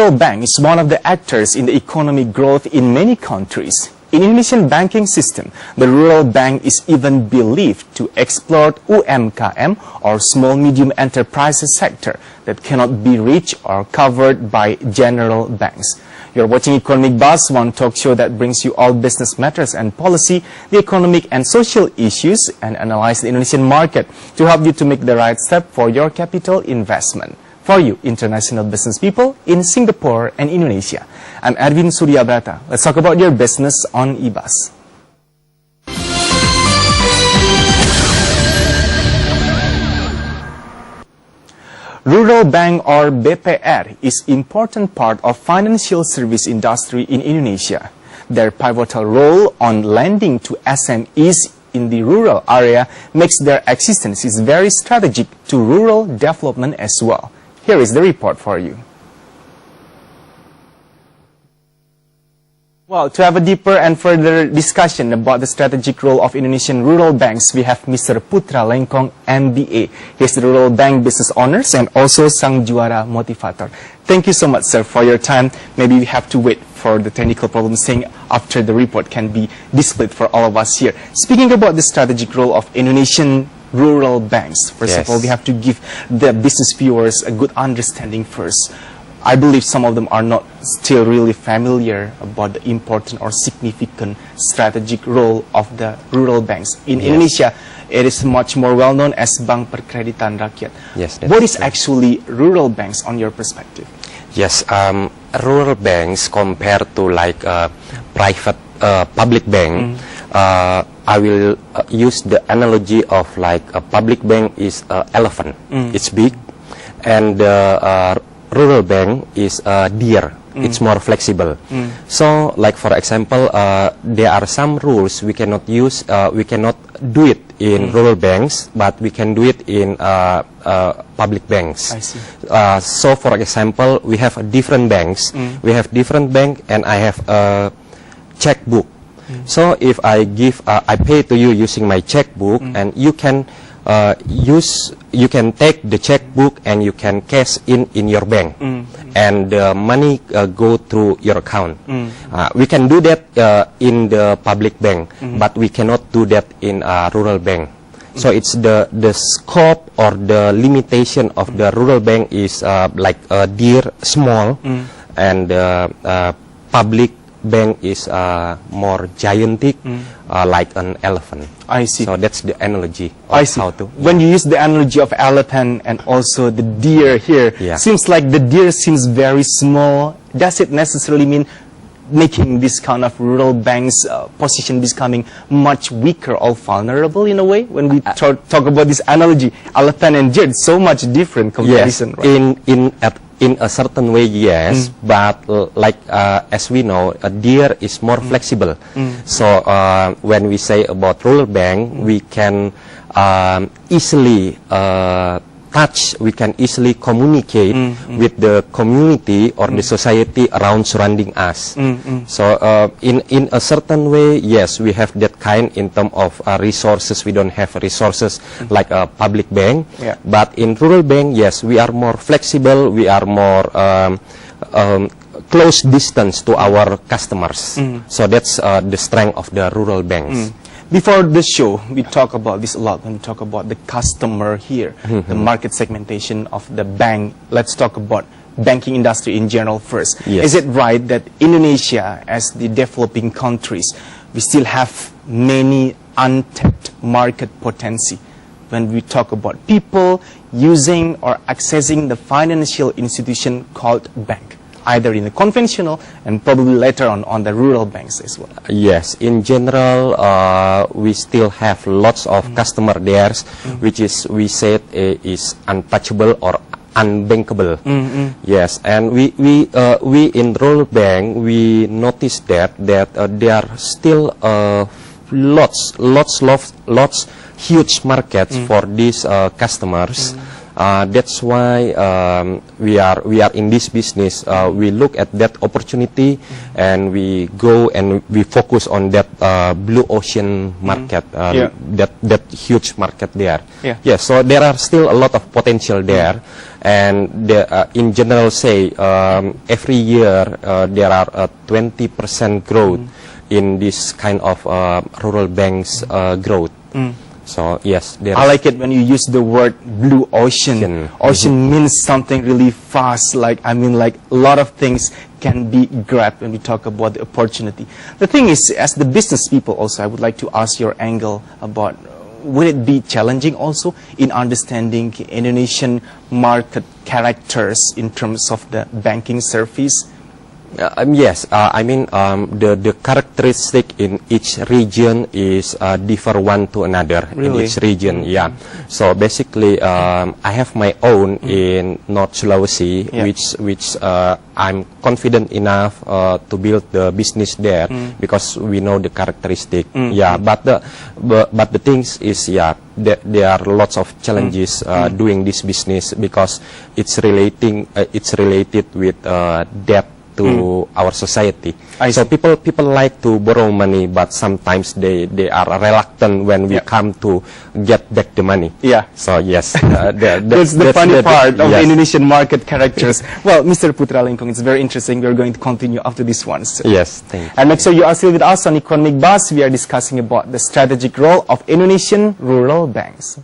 Rural Bank is one of the actors in the economic growth in many countries. In Indonesian banking system, the Rural Bank is even believed to exploit UMKM or small medium enterprises sector that cannot be reached or covered by general banks. You're watching Economic Buzz, one talk show that brings you all business matters and policy, the economic and social issues, and analyze the Indonesian market to help you to make the right step for your capital investment. For you, international business people in Singapore and Indonesia. I'm Edwin Suryabrata. Let's talk about your business on eBuzz. Rural Bank or BPR is important part of financial service industry in Indonesia. Their pivotal role on lending to SMEs in the rural area makes their existence is very strategic to rural development as well. Here is the report for you. Well, to have a deeper and further discussion about the strategic role of Indonesian rural banks, we have Mr. Putra Lengkong, MBA. He's the Rural Bank Business Owners and also Sang Juara Motivator. Thank you so much, sir, for your time. Maybe we have to wait for the technical problem saying after the report can be displayed for all of us here. Speaking about the strategic role of Indonesian rural banks, first of all, we have to give the business viewers a good understanding first. I believe some of them are not still really familiar about the important or significant strategic role of the rural banks. In Indonesia, it is much more well known as Bank Perkreditan Rakyat. What is actually rural banks on your perspective? Yes, rural banks compared to like private public bank, I will use the analogy of like a public bank is elephant. It's big, and rural bank is deer. It's more flexible. So, like for example, there are some rules we cannot use. We cannot do it in rural banks, but we can do it in public banks. I see. So, for example, we have different banks. We have different bank, and I have a checkbook. So if I give, I pay to you using my checkbook, and you can you can take the checkbook and you can cash in your bank, and the money go through your account. We can do that in the public bank, but we cannot do that in a rural bank. So it's the scope or the limitation of the rural bank is like a deer small, and public bank is more gigantic, like an elephant. I see. So that's the analogy of I see. how to. When you use the analogy of elephant and also the deer here, seems like the deer seems very small. Does it necessarily mean making this kind of rural banks position becoming much weaker or vulnerable in a way? When we talk about this analogy, elephant and deer, it's so much different comparison. Yes, right? In a certain way, yes, but like as we know, a deer is more flexible. So when we say about rural bank, we can easily touch, we can easily communicate with the community or the society around surrounding us. So in a certain way, yes, we have that kind in terms of resources. We don't have resources like a public bank, but in rural bank, yes, we are more flexible, we are more close distance to our customers. So that's the strength of the rural banks. Before the show, we talk about this a lot when we talk about the customer here, the market segmentation of the bank. Let's talk about banking industry in general first. Is it right that Indonesia, as the developing countries, we still have many untapped market potency when we talk about people using or accessing the financial institution called bank, either in the conventional and probably later on the rural banks as well? Yes, in general, we still have lots of customer there, which is, we said, is untouchable or unbankable. Yes, and we in rural bank, we noticed that there are still lots huge markets for these customers. That's why we are in this business. We look at that opportunity, and we go and we focus on that blue ocean market, that huge market there. Yeah. So there are still a lot of potential there, and in general, say every year there are 20% growth in this kind of rural banks growth. So yes, I like it when you use the word blue ocean. Ocean means something really fast. Like a lot of things can be grabbed when we talk about the opportunity. The thing is, as the business people also, I would like to ask your angle about, would it be challenging also in understanding Indonesian market characters in terms of the banking service? Yes, the characteristic in each region is differ one to another. Really? In each region. Yeah. So basically, I have my own in North Sulawesi, which I'm confident enough to build the business there because we know the characteristic. Yeah, but the things is there are lots of challenges doing this business because it's related with debt to our society. So people like to borrow money, but sometimes they are reluctant when we come to get back the money. Yeah. So yes, that's the funny part of Indonesian market characters. Well, Mr. Putra Lengkong, it's very interesting. We're going to continue after this one. So. Yes, thank you. And make sure you are still with us on Economic Buzz. We are discussing about the strategic role of Indonesian rural banks.